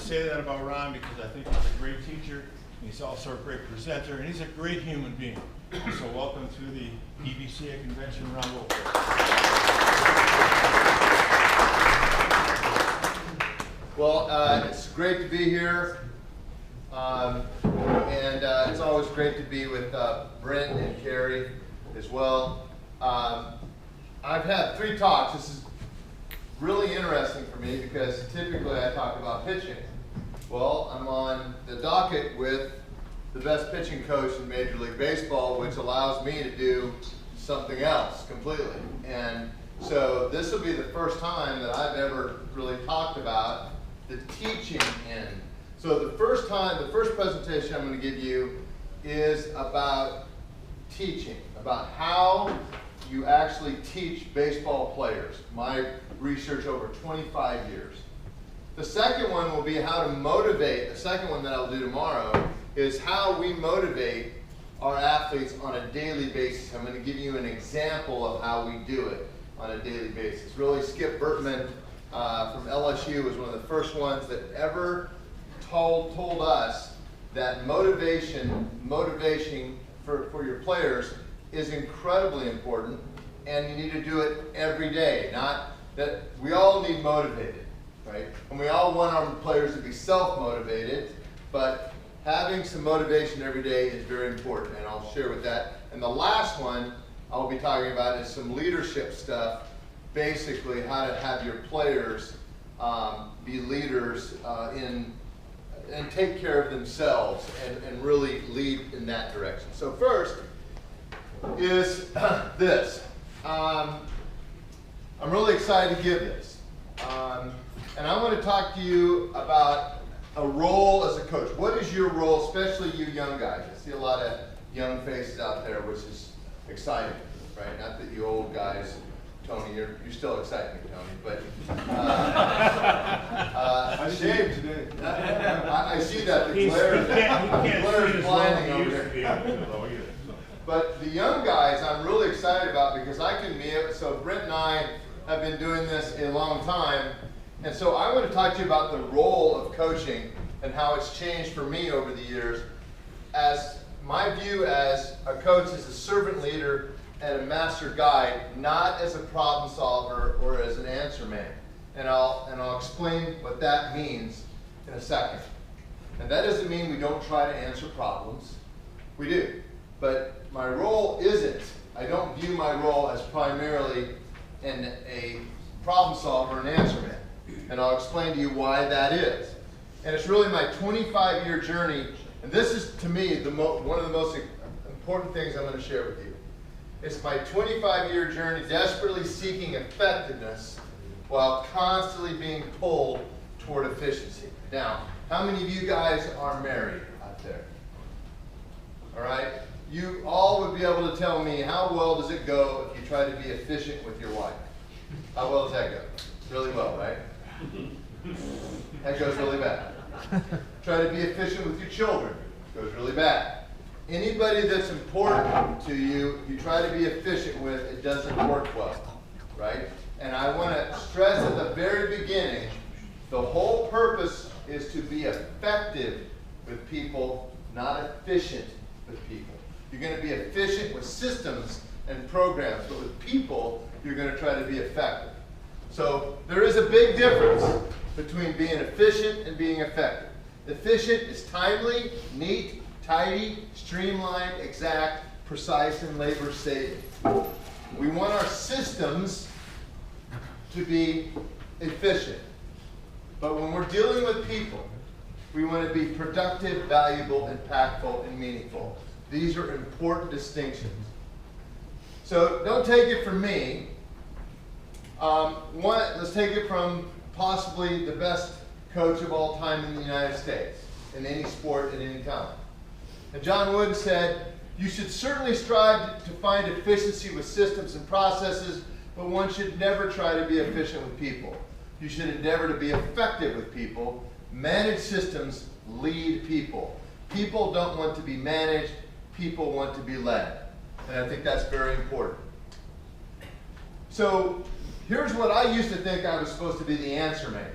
say that about Ron because I think he's a great teacher, and he's also a great presenter, and he's a great human being. So welcome to the EBCA convention, Ron Wolforth. Well, it's great to be here, and it's always great to be with Brent and Carrie as well. I've had 3 talks. This is really interesting for me because typically I talk about pitching. Well, I'm on the docket with the best pitching coach in Major League Baseball, which allows me to do something else completely. And so this will be the first time that I've ever really talked about the teaching end. So the first presentation I'm going to give you is about teaching, about how you actually teach baseball players. My research over 25 years. The second one will be how to motivate. The second one that I'll do tomorrow is how we motivate our athletes on a daily basis. I'm going to give you an example of how we do it on a daily basis. Really, Skip Bertman from LSU was one of the first ones that ever told us that motivation for your players is incredibly important, and you need to do it every day. Not that we all need motivated, right? And we all want our players to be self-motivated, but having some motivation every day is very important, and I'll share with that. And the last one I'll be talking about is some leadership stuff, basically how to have your players be leaders and take care of themselves and really lead in that direction. So first is this. I'm really excited to give this. And I want to talk to you about a role as a coach. What is your role, especially you young guys? I see a lot of young faces out there, which is exciting, right? Not that you old guys, Tony, you're still exciting me, Tony, but I shaved today. I see that, the glare is blinding over there. But the young guys I'm really excited about because I can be it. So Brent and I have been doing this a long time. And so I want to talk to you about the role of coaching and how it's changed for me over the years. As my view as a coach is a servant leader and a master guide, not as a problem solver or as an answer man. And I'll explain what that means in a second. And that doesn't mean we don't try to answer problems. We do. But my role isn't, I don't view my role as primarily a problem solver and answer man. And I'll explain to you why that is. And it's really my 25-year journey, and this is, to me, one of the most important things I'm going to share with you. It's my 25-year journey desperately seeking effectiveness while constantly being pulled toward efficiency. Now, how many of you guys are married out there? All right? You all would be able to tell me how well does it go if you try to be efficient with your wife? How well does that go? Really well, right? That goes really bad. Try to be efficient with your children. Goes really bad. Anybody that's important to you, you try to be efficient with, it doesn't work well, right? And I want to stress at the very beginning, the whole purpose is to be effective with people, not efficient with people. You're going to be efficient with systems and programs, but with people, you're going to try to be effective. So there is a big difference between being efficient and being effective. Efficient is timely, neat, tidy, streamlined, exact, precise, and labor-saving. We want our systems to be efficient. But when we're dealing with people, we want to be productive, valuable, impactful, and meaningful. These are important distinctions. So don't take it from me. Let's take it from possibly the best coach of all time in the United States, in any sport at any time. And John Wooden said, you should certainly strive to find efficiency with systems and processes, but one should never try to be efficient with people. You should endeavor to be effective with people, manage systems, lead people. People don't want to be managed, people want to be led. And I think that's very important. So here's what I used to think I was supposed to be the answer man.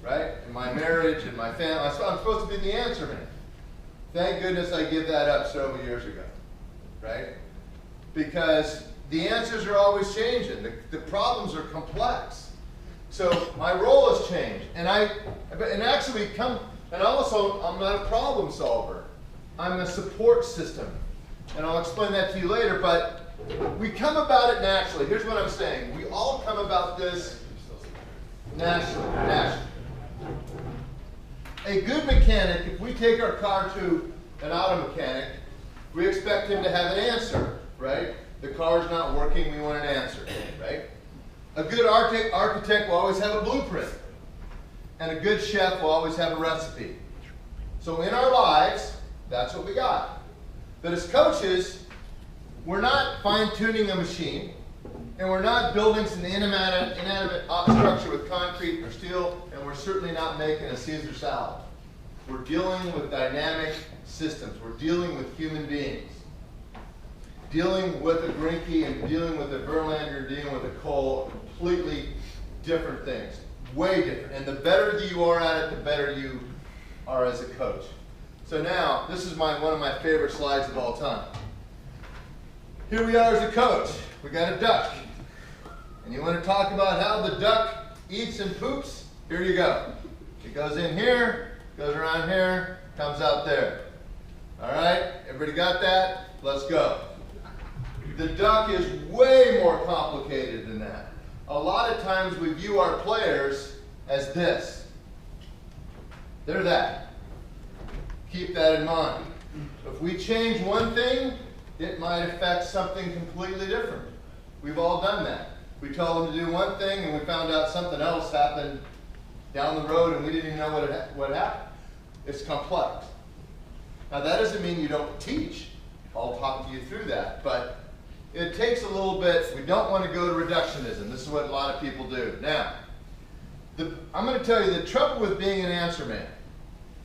right? In my marriage, in my family, I'm supposed to be the answer man. Thank goodness I gave that up several years ago, right? Because the answers are always changing. The problems are complex. So my role has changed. And also I'm not a problem solver. I'm a support system. And I'll explain that to you later, but we come about it naturally. Here's what I'm saying. We all come about this naturally. A good mechanic, if we take our car to an auto mechanic, we expect him to have an answer, right? The car's not working, we want an answer, right? A good architect will always have a blueprint. And a good chef will always have a recipe. So in our lives, that's what we got. But as coaches, we're not fine-tuning a machine, and we're not building some inanimate structure with concrete or steel, and we're certainly not making a Caesar salad. We're dealing with dynamic systems. We're dealing with human beings. Dealing with a Grinke and dealing with a Verlander, dealing with a Cole, completely different things. Way different. And the better you are at it, the better you are as a coach. So now, this is one of my favorite slides of all time. Here we are as a coach. We got a duck. And you want to talk about how the duck eats and poops? Here you go. It goes in here, goes around here, comes out there. All right? Everybody got that? Let's go. The duck is way more complicated than that. A lot of times we view our players as this. They're that. Keep that in mind. If we change one thing, it might affect something completely different. We've all done that. We told them to do one thing and we found out something else happened down the road and we didn't even know what happened. It's complex. Now that doesn't mean you don't teach. I'll talk to you through that. But it takes a little bit. We don't want to go to reductionism. This is what a lot of people do. Now, I'm going to tell you the trouble with being an answer man,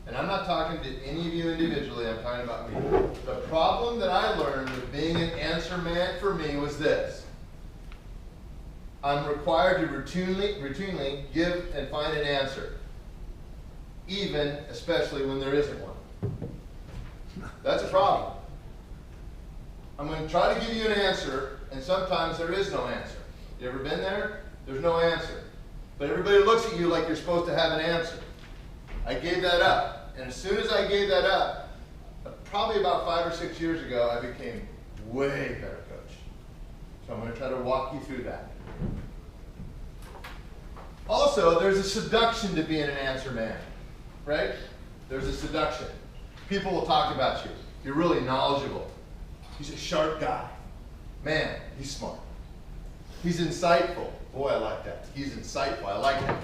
and I'm not talking to any of you individually, I'm talking about me. The problem that I learned with being an answer man for me was this. I'm required to routinely give and find an answer, especially when there isn't one. That's a problem. I'm going to try to give you an answer, and sometimes there is no answer. You ever been there? There's no answer. But everybody looks at you like you're supposed to have an answer. I gave that up. And as soon as I gave that up, probably about 5 or 6 years ago, I became way better coach. So I'm going to try to walk you through that. Also, there's a seduction to being an answer man, right? There's a seduction. People will talk about you. You're really knowledgeable. He's a sharp guy. Man, he's smart. He's insightful. Boy, I like that. He's insightful. I like that.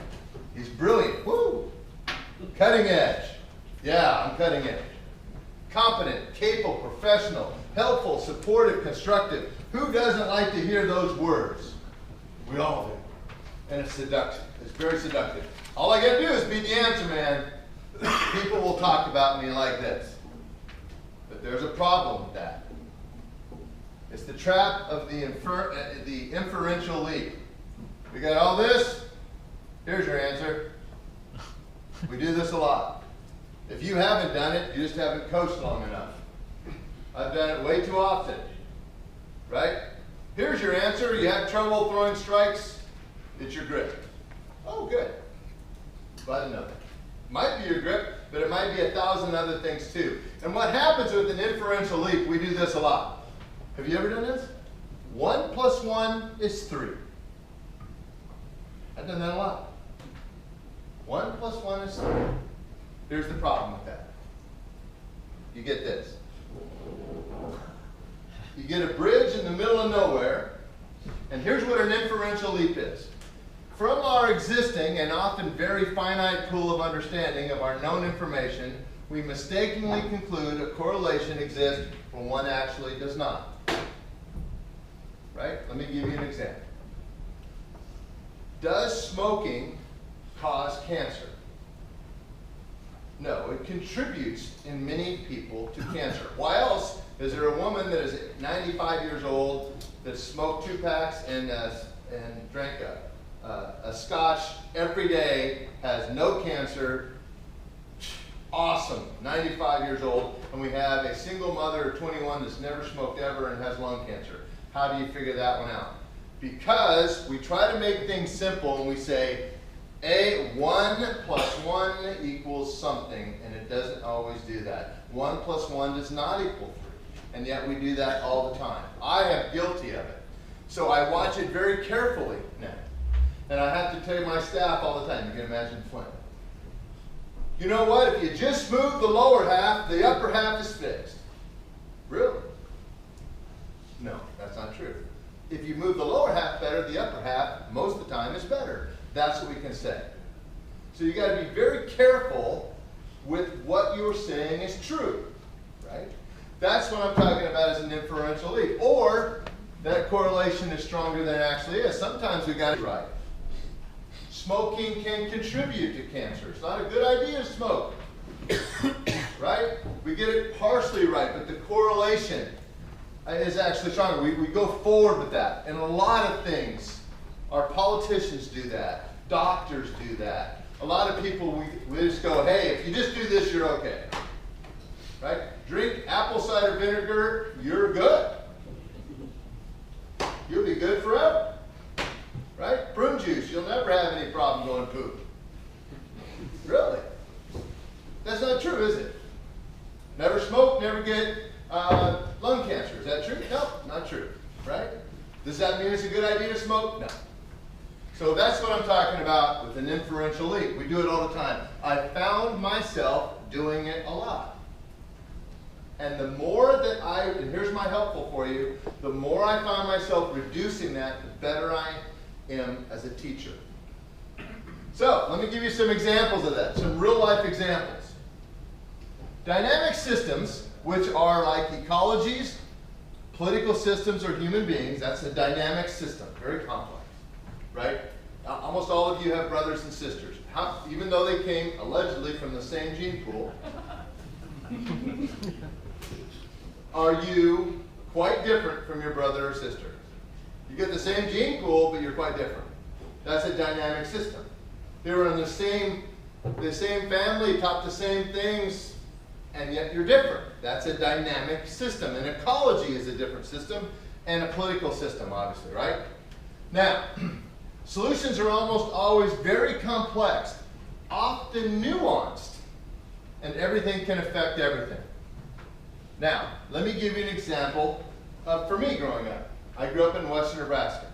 He's brilliant. Woo! Cutting edge. Yeah, I'm cutting edge. Competent, capable, professional, helpful, supportive, constructive. Who doesn't like to hear those words? We all do. And it's seductive. It's very seductive. All I got to do is be the answer man. People will talk about me like this. But there's a problem with that. It's the trap of the inferential leap. We got all this. Here's your answer. We do this a lot. If you haven't done it, you just haven't coached long enough. I've done it way too often. Right? Here's your answer. You have trouble throwing strikes. It's your grip. Oh, good. Glad to know that. Might be your grip, but it might be 1,000 other things too. And what happens with an inferential leap, we do this a lot. Have you ever done this? 1 + 1 is 3. I've done that a lot. 1 + 1 is 3. Here's the problem with that. You get this. You get a bridge in the middle of nowhere, and here's what an inferential leap is. From our existing and often very finite pool of understanding of our known information, we mistakenly conclude a correlation exists when one actually does not. Right? Let me give you an example. Does smoking cause cancer? No, it contributes in many people to cancer. Why else is there a woman that is 95 years old that smoked 2 packs and drank a Scotch every day, has no cancer, awesome, 95 years old, and we have a single mother of 21 that's never smoked ever and has lung cancer. How do you figure that one out? Because we try to make things simple and we say, 1 plus 1 equals something, and it doesn't always do that. 1 plus 1 does not equal 3, and yet we do that all the time. I am guilty of it. So I watch it very carefully now. And I have to tell my staff all the time, you can imagine Flint. You know what, if you just move the lower half, the upper half is fixed. Really? No, that's not true. If you move the lower half better, the upper half, most of the time, is better. That's what we can say. So you got to be very careful with what you're saying is true, right? That's what I'm talking about as an inferential leap. Or that correlation is stronger than it actually is. Sometimes we got it right. Smoking can contribute to cancer. It's not a good idea to smoke, right? We get it partially right, but the correlation is actually stronger. We go forward with that. And a lot of things, our politicians do that. Doctors do that. A lot of people, we just go, hey, if you just do this, you're okay. Right? Drink apple cider vinegar, you're good. You'll be good forever. Right? Prune juice, you'll never have any problem going poop. Really? That's not true, is it? Never smoke, never get lung cancer. Is that true? No, not true. Right? Does that mean it's a good idea to smoke? No. So that's what I'm talking about with an inferential leap. We do it all the time. I found myself doing it a lot. And the more that and here's my helpful for you, the more I find myself reducing that, the better I am as a teacher. So, let me give you some examples of that, some real life examples. Dynamic systems, which are like ecologies, political systems, or human beings, that's a dynamic system, very complex, right? Almost all of you have brothers and sisters. Even though they came allegedly from the same gene pool, are you quite different from your brother or sister? You get the same gene pool, but you're quite different. That's a dynamic system. They were in the same family, taught the same things, and yet you're different. That's a dynamic system. An ecology is a different system, and a political system, obviously, right? Now, solutions are almost always very complex, often nuanced, and everything can affect everything. Now, let me give you an example for me growing up. I grew up in western Nebraska.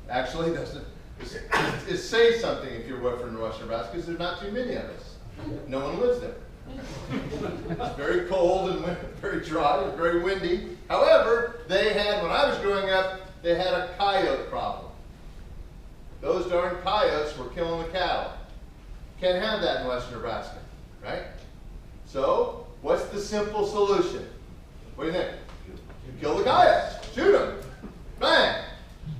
Actually, it says something if you're from western Nebraska, because there's not too many of us. No one lives there. It's very cold and very dry and very windy. However, when I was growing up, they had a coyote problem. Those darn coyotes were killing the cattle. Can't have that in western Nebraska, right? So, what's the simple solution? What do you think? You kill the coyotes. Shoot them. Bang.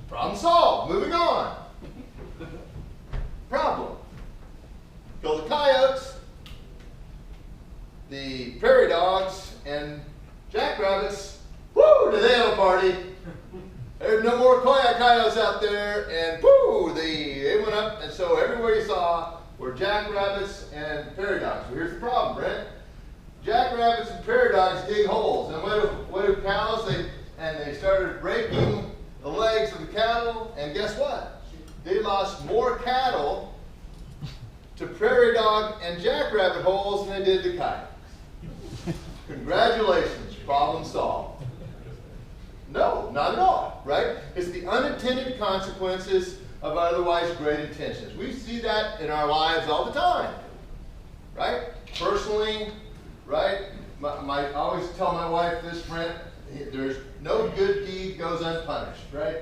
Problem solved. Moving on. Problem. Kill the coyotes, the prairie dogs, and jackrabbits. Woo! Do they have a party? There's no more coyotes out there, and woo! They went up, and so everywhere you saw were jackrabbits and prairie dogs. Well, here's the problem, Brent. Jackrabbits and prairie dogs dig holes, and what do cows? They started breaking the legs of the cattle, and guess what? They lost more cattle to prairie dog and jackrabbit holes than they did to coyotes. Congratulations, problem solved. No, not at all, right? It's the unintended consequences of otherwise great intentions. We see that in our lives all the time, right? Personally, right? I always tell my wife this, Brent, there's no good deed goes unpunished, right?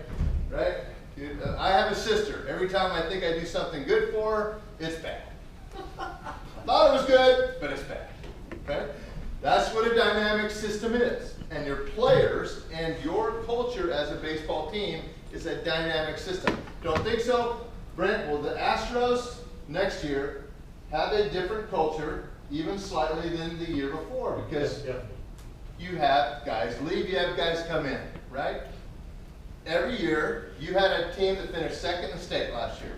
Right? I have a sister. Every time I think I do something good for her, it's bad. Thought it was good, but it's bad. Okay? That's what a dynamic system is. And your players and your culture as a baseball team is a dynamic system. Don't think so? Brent, will the Astros next year have a different culture, even slightly, than the year before? Because you have guys leave, you have guys come in, right? every year, you had a team that finished second in state last year.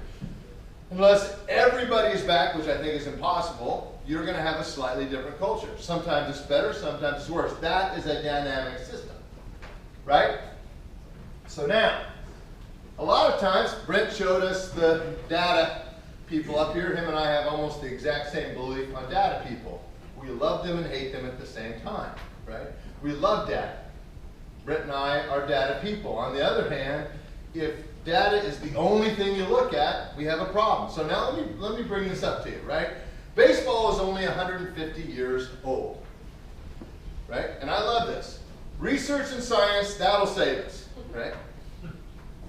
Unless everybody is back, which I think is impossible, you're going to have a slightly different culture. Sometimes it's better, sometimes it's worse. That is a dynamic system, right? So now, a lot of times, Brent showed us the data people up here. Him and I have almost the exact same belief on data people. We love them and hate them at the same time, right? We love data. Brent and I are data people. On the other hand, if data is the only thing you look at, we have a problem. So now let me bring this up to you, right? Baseball is only 150 years old, right? And I love this. Research and science, that'll save us, right?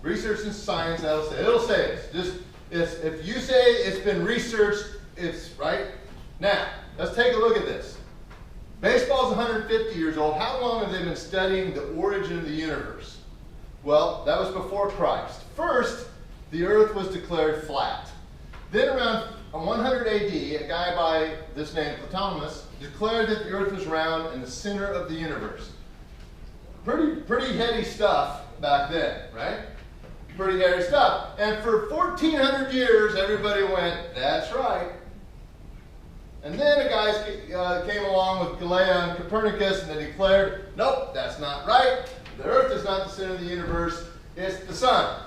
Research and science, it'll save us. Just if you say it's been researched, it's right. Now, let's take a look at this. Baseball's 150 years old. How long have they been studying the origin of the universe? Well, that was before Christ. First, the earth was declared flat. Then around 100 AD, a guy by this name, Ptolemy, declared that the earth was round and the center of the universe. Pretty heady stuff back then, right? Pretty hairy stuff. And for 1,400 years, everybody went, that's right. And then a guy came along with Galileo and Copernicus, and they declared, nope, that's not right. The earth is not the center of the universe, it's the sun,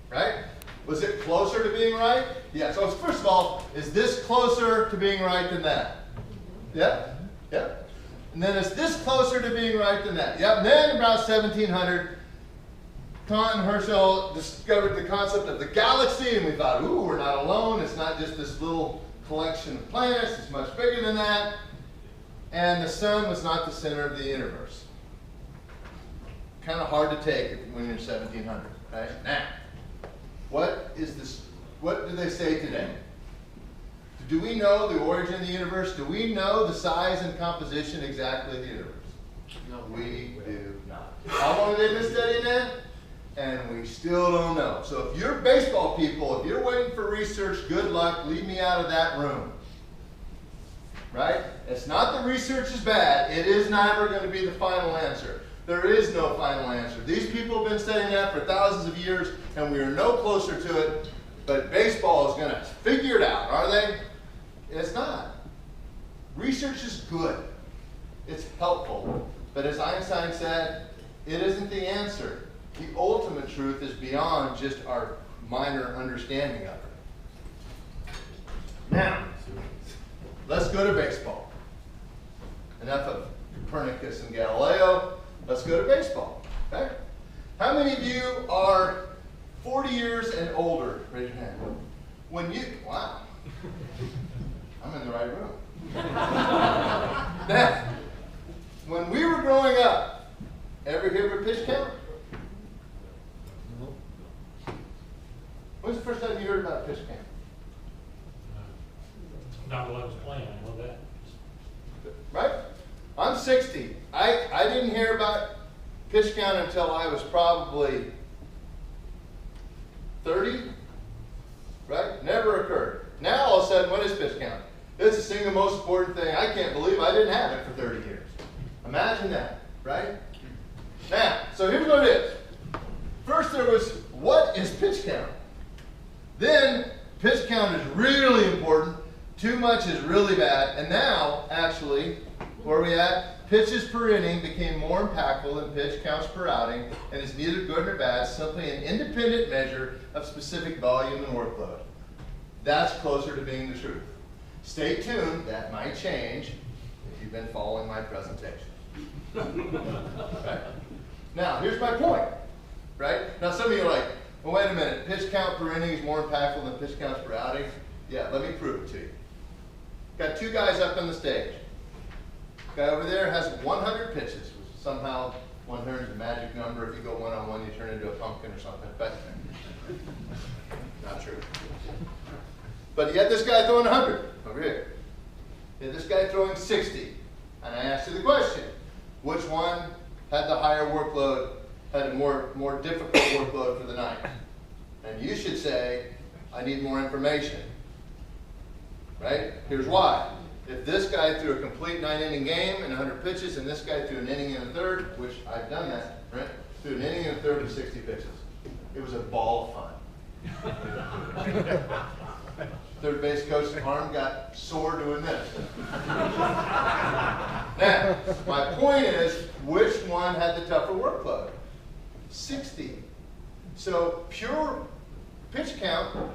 right? Was it closer to being right? Yeah, so first of all, is this closer to being right than that? Yeah, yeah. And then is this closer to being right than that? Yep, and then about 1700, Kant and Herschel discovered the concept of the galaxy, and we thought, ooh, we're not alone. It's not just this little collection of planets. It's much bigger than that. And the sun was not the center of the universe. Kind of hard to take when you're in 1700, right? Now, what is this? What do they say today? Do we know the origin of the universe? Do we know the size and composition exactly of the universe? No, we do not. How long have they been studying that? And we still don't know. So if you're baseball people, if you're waiting for research, good luck. Leave me out of that room. Right? It's not that research is bad. It is never going to be the final answer. There is no final answer. These people have been studying that for thousands of years, and we are no closer to it. But baseball is going to figure it out, are they? It's not. Research is good. It's helpful. But as Einstein said, it isn't the answer. The ultimate truth is beyond just our minor understanding of it. Now, let's go to baseball. Enough of Copernicus and Galileo. Let's go to baseball. Okay? How many of you are 40 years and older? Raise your hand. Wow. I'm in the right room. Now, when we were growing up, ever hear of a pitch count? When's the first time you heard about pitch count? Not while I was playing, I know that. Right? I'm 60. I didn't hear about pitch count until I was probably 30. Right? Never occurred. Now all of a sudden, what is pitch count? It's the single most important thing. I can't believe I didn't have it for 30 years. Imagine that, right? Now, so here's what it is. First there was, what is pitch count? Then, pitch count is really important. Too much is really bad. And now, actually, where are we at? Pitches per inning became more impactful than pitch counts per outing, and is neither good nor bad, simply an independent measure of specific volume and workload. That's closer to being the truth. Stay tuned, that might change if you've been following my presentation. Right? Now, here's my point. Right? Now, some of you are like, well, wait a minute, pitch count per inning is more impactful than pitch counts per outing? Yeah, let me prove it to you. Got two guys up on the stage. Guy over there has 100 pitches. Somehow 100 is a magic number. If you go one-on-one, you turn into a pumpkin or something. But not true. But you had this guy throwing 100 over here. You had this guy throwing 60. And I asked you the question, which one had the higher workload, had a more difficult workload for the night? And you should say, I need more information. Right? Here's why. If this guy threw a complete 9-inning game and 100 pitches, and this guy threw an inning and a third, which I've done that, right? threw an inning and a third of 60 pitches. It was a ball of fun. Third base coach's arm got sore doing this. Now, my point is, which one had the tougher workload? 60. So pure pitch count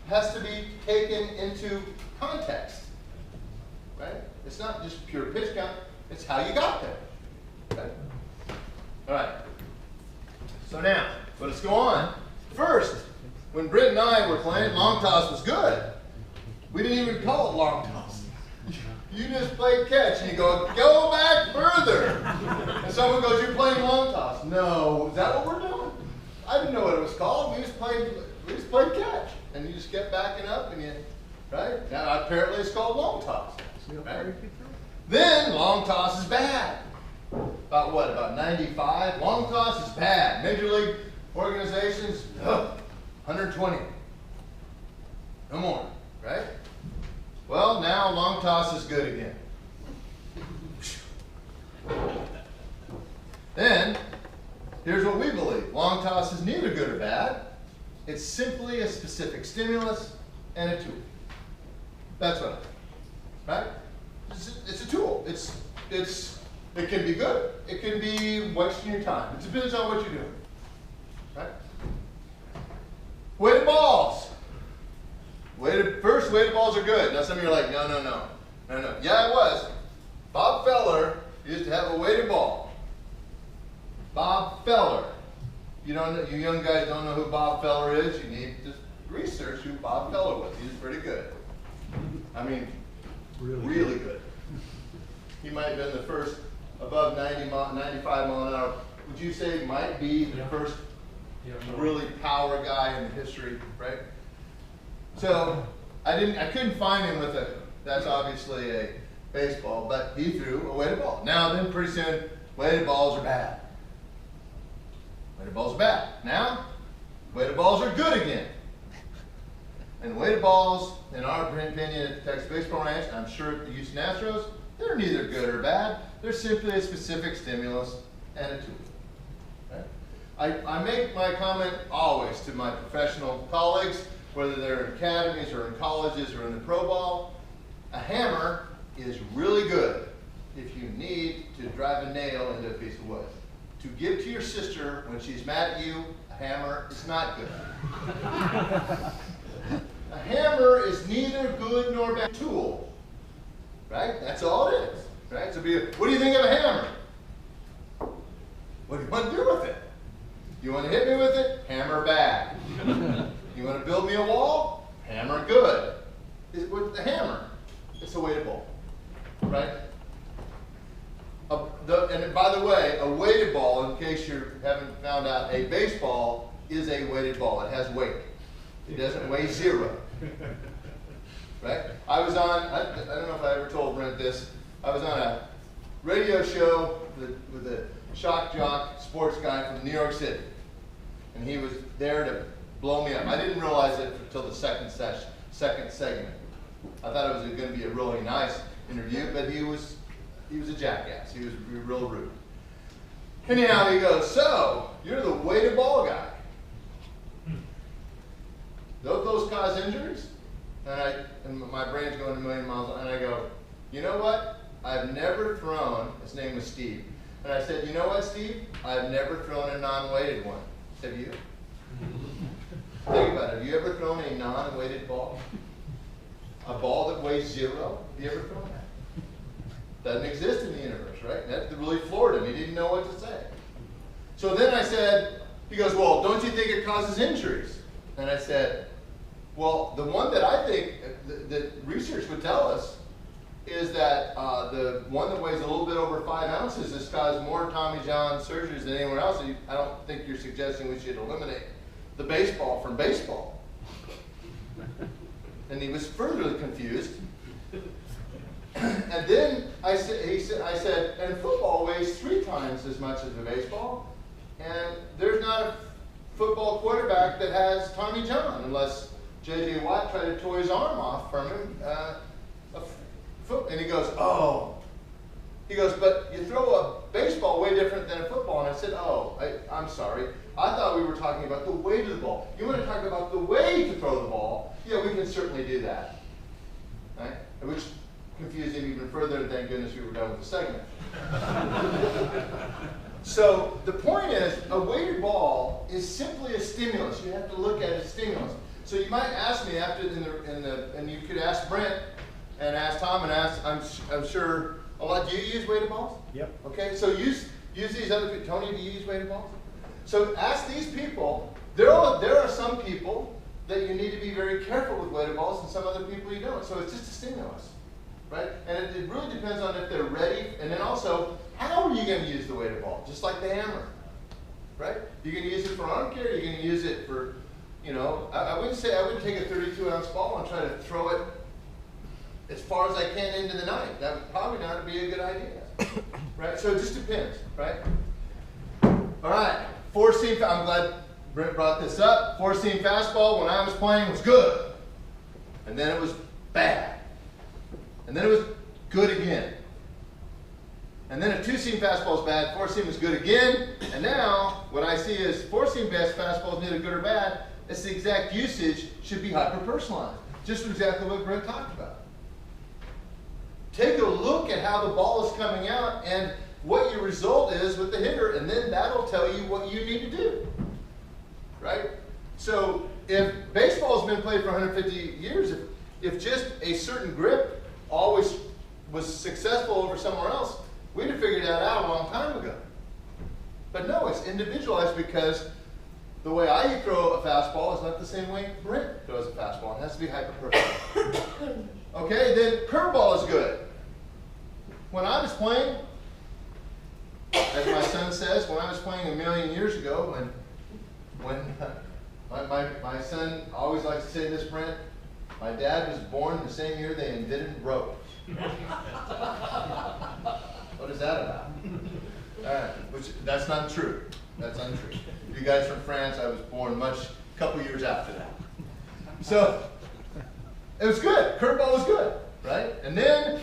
has to be taken into context, right? It's not just pure pitch count, it's how you got there, okay? All right, so now, let's go on. First, when Britt and I were playing, long toss was good. We didn't even call it long toss. You just played catch, and you go back further. And someone goes, you're playing long toss. No, is that what we're doing? I didn't know what it was called. We just played catch. And you just kept backing up, and you, right? Now, apparently it's called long toss. Right? Then, long toss is bad. About what, about 95? Long toss is bad. Major league organizations, 120. No more, right? Well, now long toss is good again. Then, here's what we believe. Long toss is neither good or bad. It's simply a specific stimulus and a tool. That's what I think, right? It's a tool. It can be good. It can be wasting your time. It depends on what you're doing, right? Weighted balls. Weighted balls are good. Now some of you are like, no. Yeah, it was. Bob Feller used to have a weighted ball. Bob Feller. You young guys don't know who Bob Feller is. You need to research who Bob Feller was. He was pretty good. I mean, really good. He might have been the first above 95 mile an hour. Would you say might be the first really power guy in the history, right? So I couldn't find him with that's obviously a baseball, but he threw a weighted ball. Now then pretty soon, weighted balls are bad. Weighted balls are bad. Now, weighted balls are good again. And weighted balls, in our opinion at the Texas Baseball Ranch, I'm sure at the Houston Astros, they're neither good or bad. They're simply a specific stimulus and a tool. Right? I make my comment always to my professional colleagues, whether they're in academies or in colleges or in the pro ball. A hammer is really good if you need to drive a nail into a piece of wood. To give to your sister when she's mad at you, a hammer is not good. A hammer is neither good nor bad tool. Right? That's all it is. Right? So what do you think of a hammer? What do you want to do with it? You want to hit me with it? Hammer bad. You want to build me a wall? Hammer good. With the hammer, it's a weighted ball. Right? And by the way, a weighted ball, in case you haven't found out, a baseball is a weighted ball. It has weight. It doesn't weigh zero. Right? I was on, I don't know if I ever told Brent this, I was on a radio show with a shock jock sports guy from New York City. And he was there to blow me up. I didn't realize it until the second segment. I thought it was going to be a really nice interview, but he was a jackass. He was real rude. Anyhow, he goes, so, you're the weighted ball guy. Don't those cause injuries? And my brain's going a million miles, and I go, you know what? I've never thrown, his name was Steve, and I said, you know what, Steve? I've never thrown a non-weighted one. Have you? Think about it. Have you ever thrown a non-weighted ball? A ball that weighs zero? Have you ever thrown that? Doesn't exist in the universe, right? That really floored him. He didn't know what to say. So then I said, he goes, well, don't you think it causes injuries? And I said, well, the one that I think that research would tell us is that the one that weighs a little bit over 5 ounces has caused more Tommy John surgeries than anywhere else. I don't think you're suggesting we should eliminate the baseball from baseball. And he was further confused. And then I said, and football weighs 3 times as much as the baseball, and there's not a football quarterback that has Tommy John unless J.J. Watt tried to tore his arm off from him. And he goes, oh, He goes, but you throw a baseball way different than a football. And I said, oh, I'm sorry. I thought we were talking about the weight of the ball. You want to talk about the way to throw the ball? Yeah, we can certainly do that. Right? Which confused him even further, and thank goodness we were done with the segment. So the point is, a weighted ball is simply a stimulus. You have to look at it as stimulus. So you might ask me after and you could ask Brent and ask Tom and ask, I'm sure a lot. Do you use weighted balls? Yep. Okay, so use these other people. Tony, do you use weighted balls? So ask these people. There are some people that you need to be very careful with weighted balls, and some other people you don't. So it's just a stimulus, right? And it really depends on if they're ready, and then also, how are you going to use the weighted ball? Just like the hammer, right? You're going to use it for arm care. You're going to use it for, I wouldn't take a 32-ounce ball and try to throw it as far as I can into the night. That would probably not be a good idea, right? So it just depends, right? All right, four-seam. I'm glad Brent brought this up. Four-seam fastball when I was playing was good, and then it was bad, and then it was good again. And then if two-seam fastball is bad, four-seam is good again. And now what I see is four-seam fastball is neither good or bad. It's the exact usage should be hyper-personalized. Just exactly what Brent talked about. Take a look at how the ball is coming out and what your result is with the hitter, and then that'll tell you what you need to do. Right? So if baseball's been played for 150 years, if just a certain grip always was successful over somewhere else, we'd have figured that out a long time ago. But no, it's individualized because the way I throw a fastball is not the same way Brent throws a fastball. It has to be hyper-personal. Okay, then curveball is good. When I was playing, as my son says, when I was playing a million years ago, when my son always likes to say this, Brent, my dad was born the same year they invented ropes. What is that about? That's not true. That's untrue. You guys from France, I was born a couple years after that. So it was good. Curveball was good, right? And then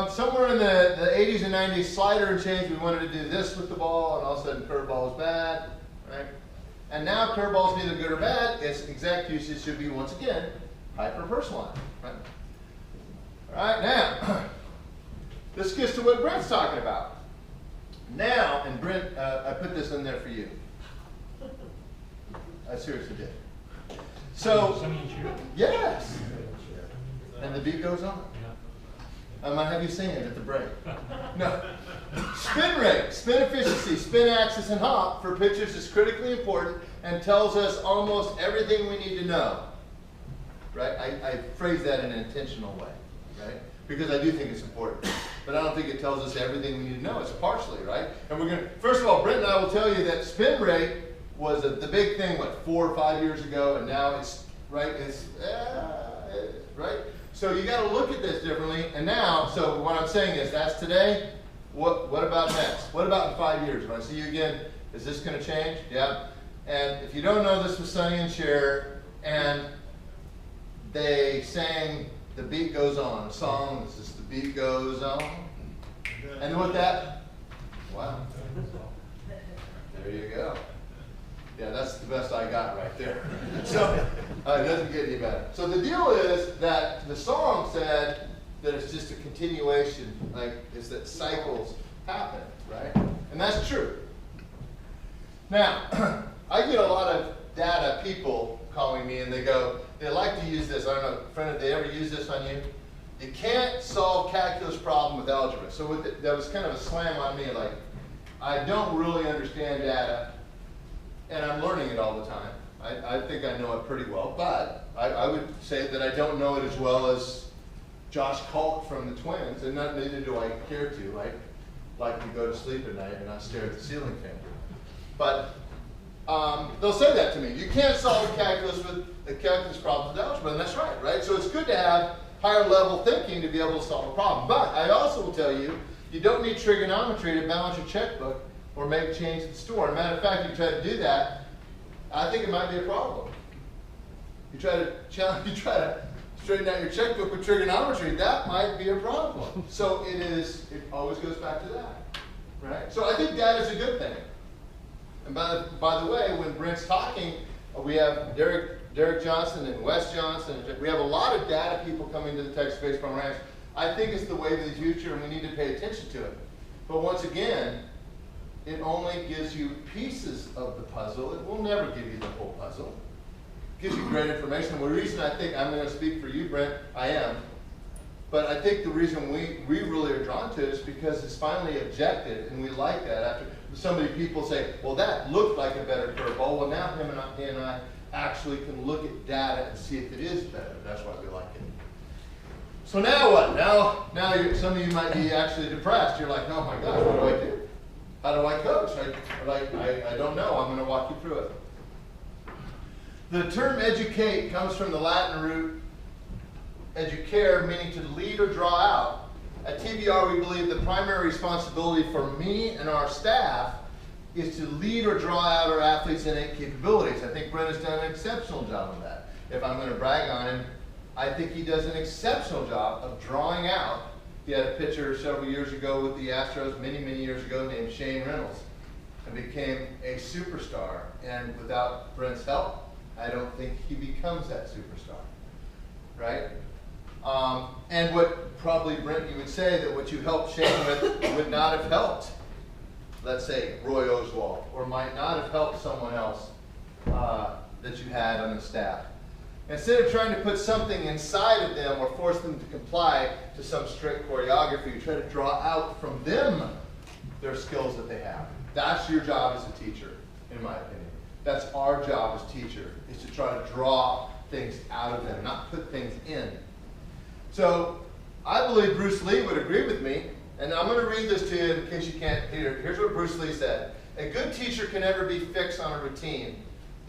somewhere in the 80s and 90s, slider and change, we wanted to do this with the ball, and all of a sudden curveball was bad, right? And now curveball is neither good or bad. Its exact usage should be, once again, hyper-personalized, right? All right, now, this gets to what Brent's talking about. Now, and Brent, I put this in there for you. I seriously did. So, yes. And the beat goes on. I might have you sing it at the break. No. Spin rate, spin efficiency, spin axis, and hop for pitchers is critically important and tells us almost everything we need to know. Right? I phrase that in an intentional way. Right? Because I do think it's important. But I don't think it tells us everything we need to know. It's partially, right? And we're going to, first of all, Brent and I will tell you that spin rate was the big thing, 4 or 5 years ago, and now it's, right, right? So you got to look at this differently. And now, so what I'm saying is that's today. What about next? What about in 5 years? When I see you again, is this going to change? Yeah. And if you don't know, this was Sonny and Cher, and they sang The Beat Goes On, a song. This is The Beat Goes On. And what that, wow. There you go. Yeah, that's the best I got right there. So it doesn't get any better. So the deal is that the song said that it's just a continuation, is that cycles happen, right? And that's true. Now, I get a lot of data people calling me and they like to use this. I don't know, friend, did they ever use this on you? You can't solve calculus problem with algebra. So that was kind of a slam on me, I don't really understand data, and I'm learning it all the time. I think I know it pretty well, but I would say that I don't know it as well as Josh Kalk from the Twins, and neither do I care to. I like to go to sleep at night and not stare at the ceiling fan. But they'll say that to me. You can't solve calculus problems with algebra, and that's right? So it's good to have higher level thinking to be able to solve a problem. But I also will tell you, you don't need trigonometry to balance your checkbook or make a change at the store. As a matter of fact, you try to do that, I think it might be a problem. You try to straighten out your checkbook with trigonometry, that might be a problem. So it always goes back to that, right? So I think that is a good thing. And by the way, when Brent's talking, we have Derek Johnson and Wes Johnson. We have a lot of data people coming to the text-based programs. I think it's the wave of the future, and we need to pay attention to it. But once again, it only gives you pieces of the puzzle. It will never give you the whole puzzle. It gives you great information. The reason I think I'm going to speak for you, Brent, I am. But I think the reason we really are drawn to it is because it's finally objective, and we like that. After so many people say, well, that looked like a better curveball. Well, now he and I actually can look at data and see if it is better. That's why we like it. So now what? Now some of you might be actually depressed. You're like, oh my gosh, what do I do? How do I coach? I don't know. I'm going to walk you through it. The term educate comes from the Latin root educare, meaning to lead or draw out. At TBR, we believe the primary responsibility for me and our staff is to lead or draw out our athletes' innate capabilities. I think Brent has done an exceptional job of that. If I'm going to brag on him, I think he does an exceptional job of drawing out. He had a pitcher several years ago with the Astros, many years ago, named Shane Reynolds, and became a superstar. And without Brent's help, I don't think he becomes that superstar, right? And what probably, Brent, you would say that what you helped Shane with would not have helped, let's say, Roy Oswald, or might not have helped someone else that you had on the staff. Instead of trying to put something inside of them or force them to comply to some strict choreography, you try to draw out from them their skills that they have. That's your job as a teacher, in my opinion. That's our job as teacher, is to try to draw things out of them, not put things in. So I believe Bruce Lee would agree with me, and I'm going to read this to you in case you can't hear it. Here's what Bruce Lee said. A good teacher can never be fixed on a routine.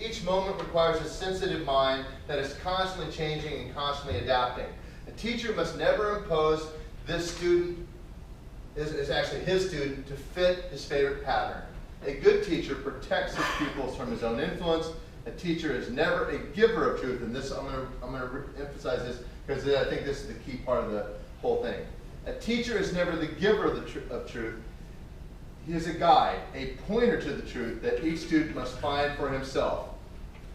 Each moment requires a sensitive mind that is constantly changing and constantly adapting. A teacher must never impose this student, is actually his student, to fit his favorite pattern. A good teacher protects his pupils from his own influence. A teacher is never a giver of truth, and this I'm going to emphasize this because I think this is the key part of the whole thing. A teacher is never the giver of truth. He is a guide, a pointer to the truth that each student must find for himself.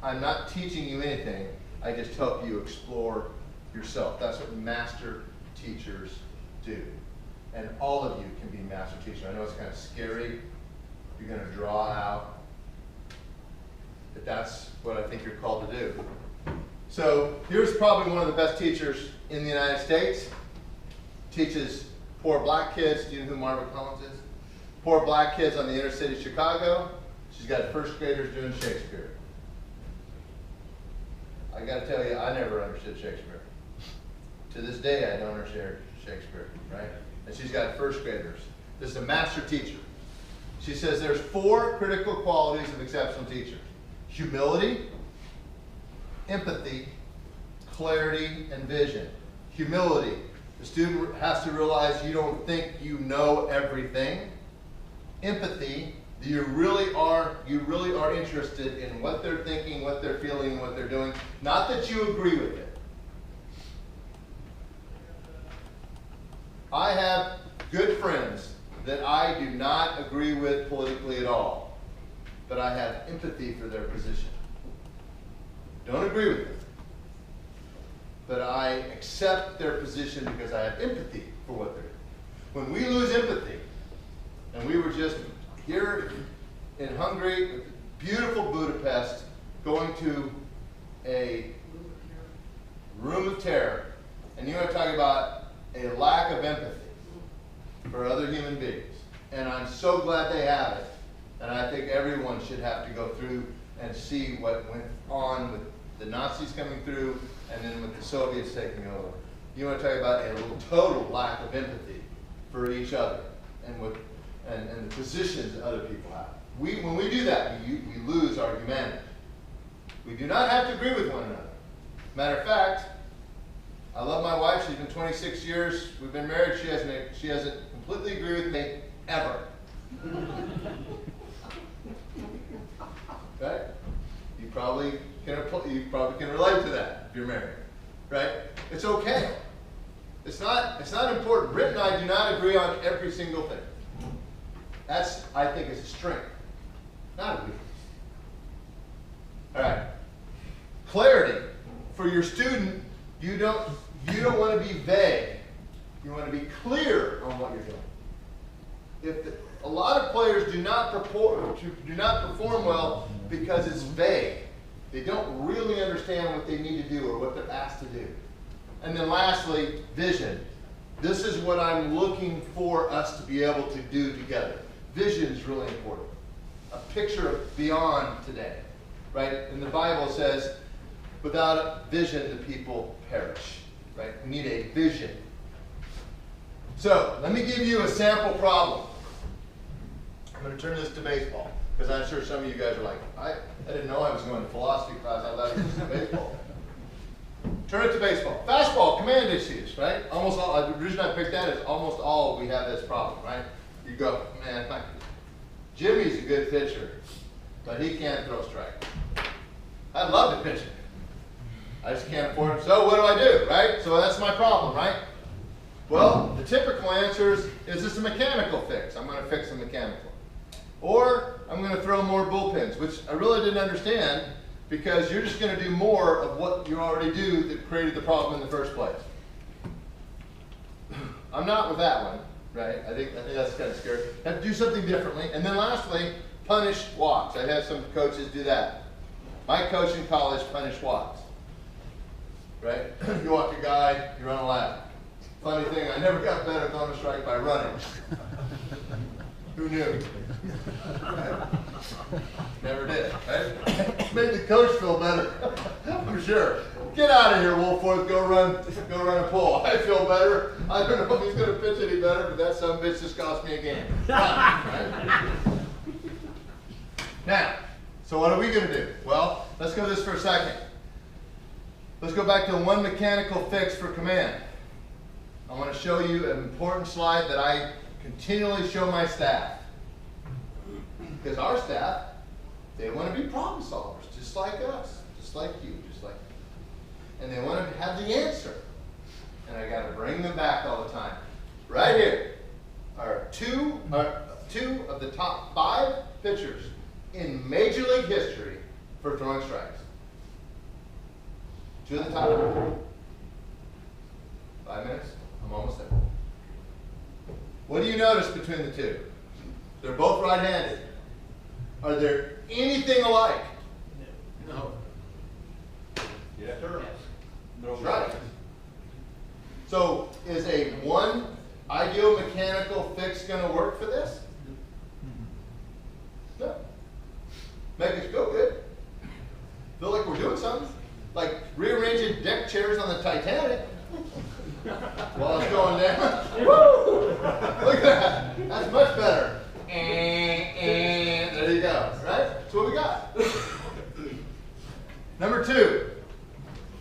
I'm not teaching you anything. I just help you explore yourself. That's what master teachers do. And all of you can be master teachers. I know it's kind of scary. You're going to draw out. But that's what I think you're called to do. So here's probably one of the best teachers in the United States. Teaches poor black kids. Do you know who Margaret Collins is? Poor black kids on the inner city of Chicago. She's got first graders doing Shakespeare. I got to tell you, I never understood Shakespeare. To this day, I don't understand Shakespeare, right? And she's got first graders. This is a master teacher. She says there's 4 critical qualities of exceptional teachers: humility, empathy, clarity, and vision. Humility. The student has to realize you don't think you know everything. Empathy. You really are interested in what they're thinking, what they're feeling, and what they're doing. Not that you agree with it. I have good friends that I do not agree with politically at all, but I have empathy for their position. Don't agree with them, but I accept their position because I have empathy for what they're doing. When we lose empathy, and we were just here in Hungary, beautiful Budapest, going to a room of terror, and you want to talk about a lack of empathy for other human beings. And I'm so glad they have it, and I think everyone should have to go through and see what went on with the Nazis coming through and then with the Soviets taking over. You want to talk about a total lack of empathy for each other and the positions that other people have. When we do that, we lose our humanity. We do not have to agree with one another. Matter of fact, I love my wife. She's been 26 years. We've been married. She hasn't completely agreed with me ever. Okay? You probably can relate to that if you're married, right? It's okay. It's not important. Britt and I do not agree on every single thing. That's, I think, is a strength, not a weakness. All right. Clarity. For your student, you don't want to be vague. You want to be clear on what you're doing. A lot of players do not perform well because it's vague. They don't really understand what they need to do or what they're asked to do. And then lastly, vision. This is what I'm looking for us to be able to do together. Vision is really important. A picture of beyond today, right? And the Bible says, without vision, the people perish, right? We need a vision. So, let me give you a sample problem. I'm going to turn this to baseball, because I'm sure some of you guys are like, I didn't know I was going to philosophy class. I thought it was baseball. Turn it to baseball. Fastball, command issues, right? Almost all, the reason I picked that is almost all we have this problem, right? You go, man, Jimmy's a good pitcher, but he can't throw strike. I'd love to pitch it. I just can't afford it. So what do I do, right? So that's my problem, right? Well, the typical answer is this a mechanical fix? I'm going to fix the mechanical. Or I'm going to throw more bullpens, which I really didn't understand, because you're just going to do more of what you already do that created the problem in the first place. I'm not with that one, right? I think that's kind of scary. Have to do something differently. And then lastly, punish walks. I had some coaches do that. My coach in college punished walks, right? You walk a guy, you run a lap. Funny thing, I never got better throwing a strike by running. Who knew? Right? Never did, right? Made the coach feel better, I'm sure. Get out of here, Wolforth, go run a pull. I feel better. I don't know if he's going to pitch any better, but that son of a bitch just cost me a game. Right? Now, so what are we going to do? Well, let's go this for a second. Let's go back to one mechanical fix for command. I want to show you an important slide that I continually show my staff. Because our staff, they want to be problem solvers, just like us, just like you, just like me. And they want to have the answer. And I got to bring them back all the time. Right here are two of the top 5 pitchers in Major League history for throwing strikes. 2 of the top. 5 minutes? I'm almost there. What do you notice between the 2? They're both right-handed. Are there anything alike? No. Yeah. No. Right. So is a one ideal mechanical fix going to work for this? No. Make us feel good. Feel like we're doing something. Like rearranging deck chairs on the Titanic. While it's going down. Woo! Look at that. That's much better. And there you go. Right? That's what we got. Number 2.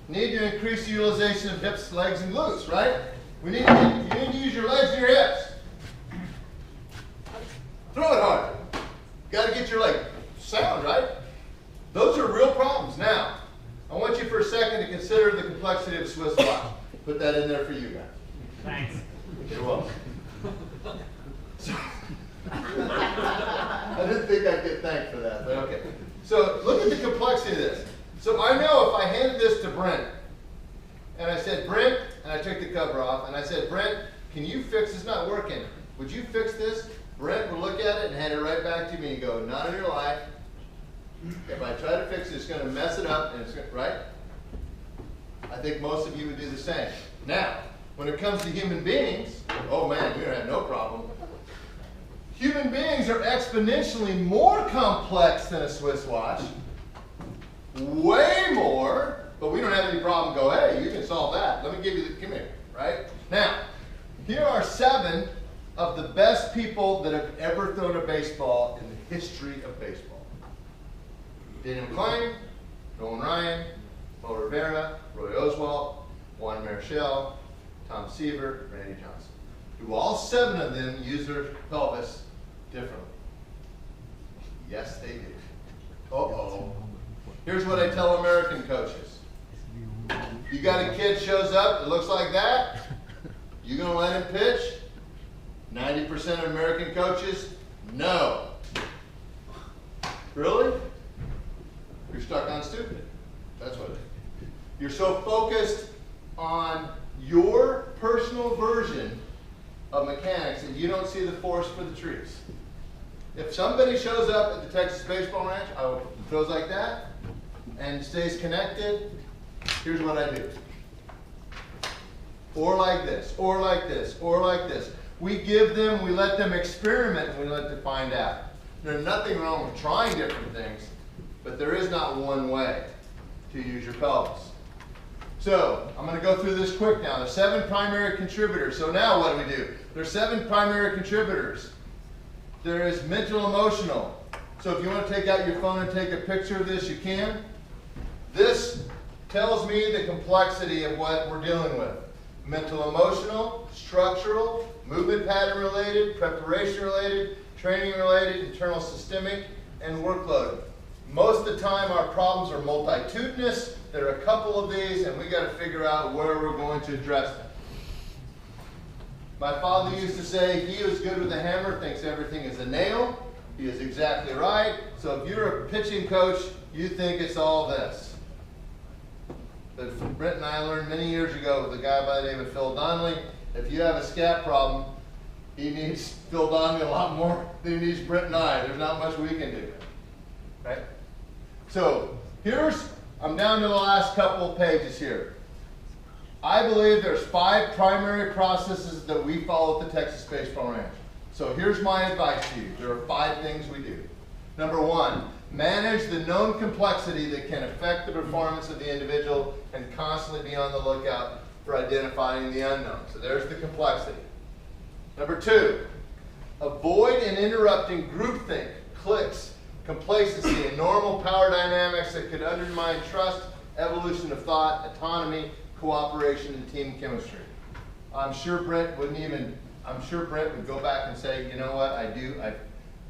Need to increase the utilization of hips, legs, and glutes, right? You need to use your legs and your hips. Throw it hard. Got to get your leg sound, right? Those are real problems. Now, I want you for a second to consider the complexity of a Swiss watch. Put that in there for you guys. Thanks. You're welcome. I didn't think I'd get thanked for that, but okay. So look at the complexity of this. So I know if I handed this to Brent, and I said, Brent, and I took the cover off, and I said, Brent, can you fix this? It's not working. Would you fix this? Brent would look at it and hand it right back to me and go, not in your life. If I try to fix it, it's going to mess it up, and it's going to, right? I think most of you would do the same. Now, when it comes to human beings, oh man, we don't have no problem. Human beings are exponentially more complex than a Swiss watch. Way more, but we don't have any problem. Go, hey, you can solve that. Let me give you the, come here, right? Now, here are 7 of the best people that have ever thrown a baseball in the history of baseball. Daniel Klein, Nolan Ryan, Mo Rivera, Roy Oswalt, Juan Marichal, Tom Seaver, Randy Johnson. Do all 7 of them use their pelvis differently? Yes, they do. Uh-oh. Here's what I tell American coaches. You got a kid shows up that looks like that, you gonna let him pitch? 90% of American coaches, no. Really? You're stuck on stupid. That's what it is. You're so focused on your personal version of mechanics that you don't see the forest for the trees. If somebody shows up at the Texas Baseball Ranch, goes like that and stays connected, here's what I do. Or like this, or like this, or like this. We give them, we let them experiment, and we let them find out. There's nothing wrong with trying different things, but there is not one way to use your pelvis. So, I'm going to go through this quick now. There's 7 primary contributors. So now what do? There's 7 primary contributors. There is mental emotional. So if you want to take out your phone and take a picture of this, you can. This tells me the complexity of what we're dealing with. Mental emotional, structural, movement pattern related, preparation related, training related, internal systemic, and workload. Most of the time our problems are multitudinous. There are a couple of these and we got to figure out where we're going to address them. My father used to say, he who's good with a hammer thinks everything is a nail. He is exactly right. So if you're a pitching coach, you think it's all this. But Brent and I learned many years ago with a guy by the name of Phil Donnelly, if you have a scat problem, he needs Phil Donnelly a lot more than he needs Brent and I. There's not much we can do. Right? So I'm down to the last couple of pages here. I believe there's 5 primary processes that we follow at the Texas Baseball Ranch. So here's my advice to you. There are 5 things we do. Number 1, manage the known complexity that can affect the performance of the individual and constantly be on the lookout for identifying the unknown. So there's the complexity. Number 2, avoid and interrupting groupthink, clicks, complacency, and normal power dynamics that could undermine trust, evolution of thought, autonomy, cooperation, and team chemistry. I'm sure Brent would go back and say, you know what,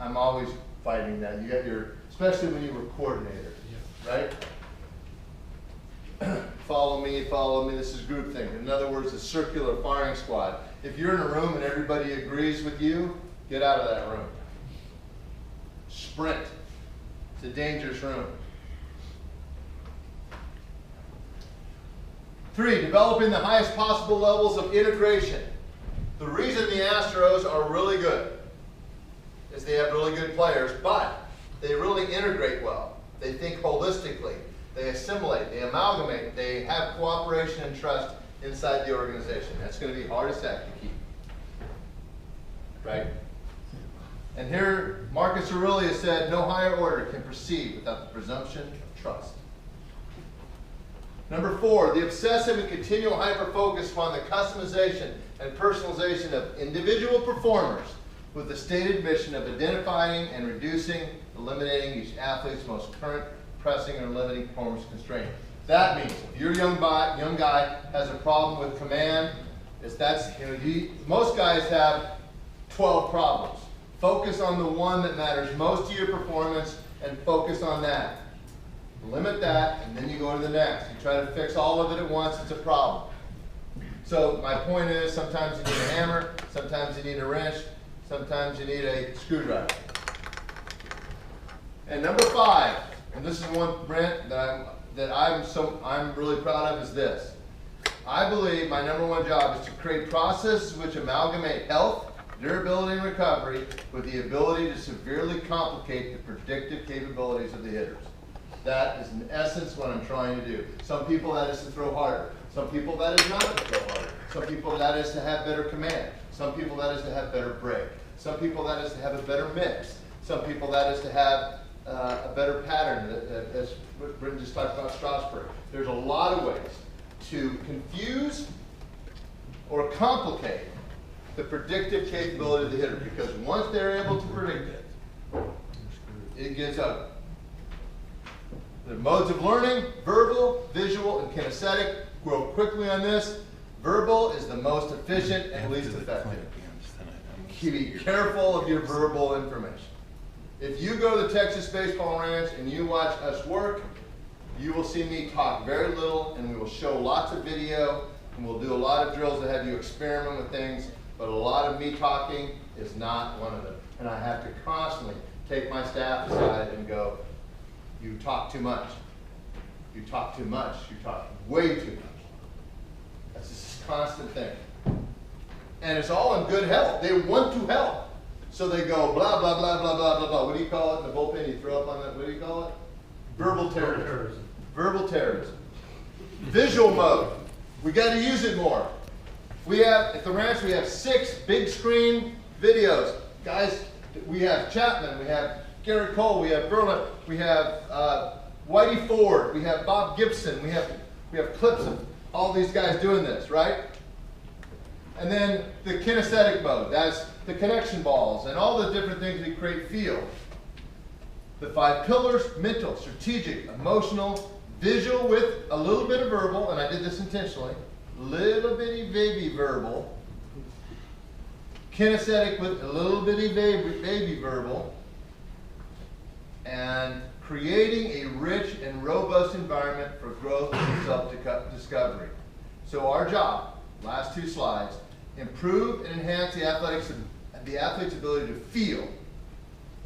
I'm always fighting that. You got especially when you were coordinator, right? Follow me, this is groupthink. In other words, a circular firing squad. If you're in a room and everybody agrees with you, get out of that room. Sprint. It's a dangerous room. 3, developing the highest possible levels of integration. The reason the Astros are really good is they have really good players, but they really integrate well. They think holistically. They assimilate, they amalgamate, they have cooperation and trust inside the organization. That's going to be hard as heck to keep. Right? And here, Marcus Aurelius said, no higher order can proceed without the presumption of trust. Number 4, the obsessive and continual hyper-focus upon the customization and personalization of individual performers with the stated mission of identifying and eliminating each athlete's most current, pressing, or limiting performance constraint. That means if your young guy has a problem with command, most guys have 12 problems. Focus on the one that matters most to your performance and focus on that. Limit that, and then you go to the next. You try to fix all of it at once, it's a problem. So my point is, sometimes you need a hammer, sometimes you need a wrench, sometimes you need a screwdriver. And number 5, and this is one, Brent, that I'm really proud of, is this. I believe my number 1 job is to create processes which amalgamate health, durability, and recovery with the ability to severely complicate the predictive capabilities of the hitters. That is in essence what I'm trying to do. Some people that is to throw harder. Some people that is not to throw harder. Some people that is to have better command. Some people that is to have better break. Some people that is to have a better mix. Some people that is to have a better pattern, as Britton just talked about Strasburg. There's a lot of ways to confuse or complicate the predictive capability of the hitter, because once they're able to predict it, it gets ugly. The modes of learning, verbal, visual, and kinesthetic. Grow quickly on this. Verbal is the most efficient and least effective. Be careful of your verbal information. If you go to the Texas Baseball Ranch and you watch us work, you will see me talk very little, and we will show lots of video, and we'll do a lot of drills that have you experiment with things, but a lot of me talking is not one of them. And I have to constantly take my staff aside and go, you talk too much. You talk too much. You talk way too much. That's just a constant thing. And it's all in good health. They want to help. So they go blah, blah, blah, blah, blah, blah, blah. What do you call it in the bullpen? You throw up on that, what do you call it? Verbal terrorism. Verbal terrorism. Visual mode. We got to use it more. We have, at the ranch, we have 6 big screen videos. Guys, we have Chapman, we have Gary Cole, we have Berlin, we have Whitey Ford, we have Bob Gibson, we have clips of all these guys doing this, right? And then the kinesthetic mode, that's the connection balls and all the different things that create feel. The 5 pillars: mental, strategic, emotional, visual with a little bit of verbal, and I did this intentionally, little bitty baby verbal, kinesthetic with a little bitty baby verbal, and creating a rich and robust environment for growth and self-discovery. So our job, last 2 slides, improve and enhance the athlete's ability to feel.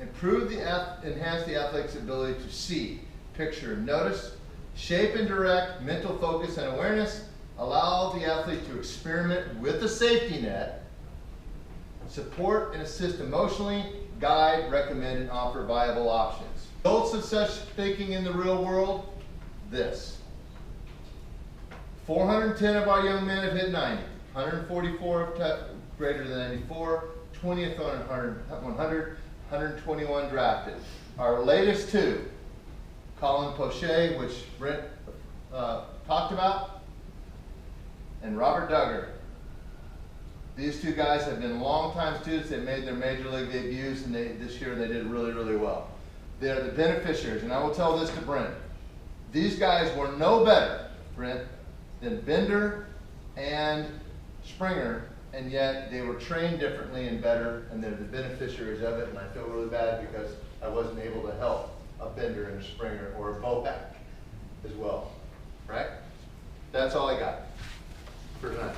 Enhance the athlete's ability to see, picture, and notice. Shape and direct mental focus and awareness. Allow the athlete to experiment with a safety net. Support and assist emotionally. Guide, recommend, and offer viable options. Results of such thinking in the real world, this. 410 of our young men have hit 90. 144 have greater than 94. 20th on 100. 121 drafted. Our latest 2, Colin Poche, which Brent talked about, and Robert Duggar. These 2 guys have been longtime students. They made their major league debuts and this year they did really, really well. They're the beneficiaries, and I will tell this to Brent. These guys were no better, Brent, than Bender and Springer, and yet they were trained differently and better, and they're the beneficiaries of it, and I feel really bad because I wasn't able to help a Bender and a Springer or a Bobak as well, right? That's all I got for tonight.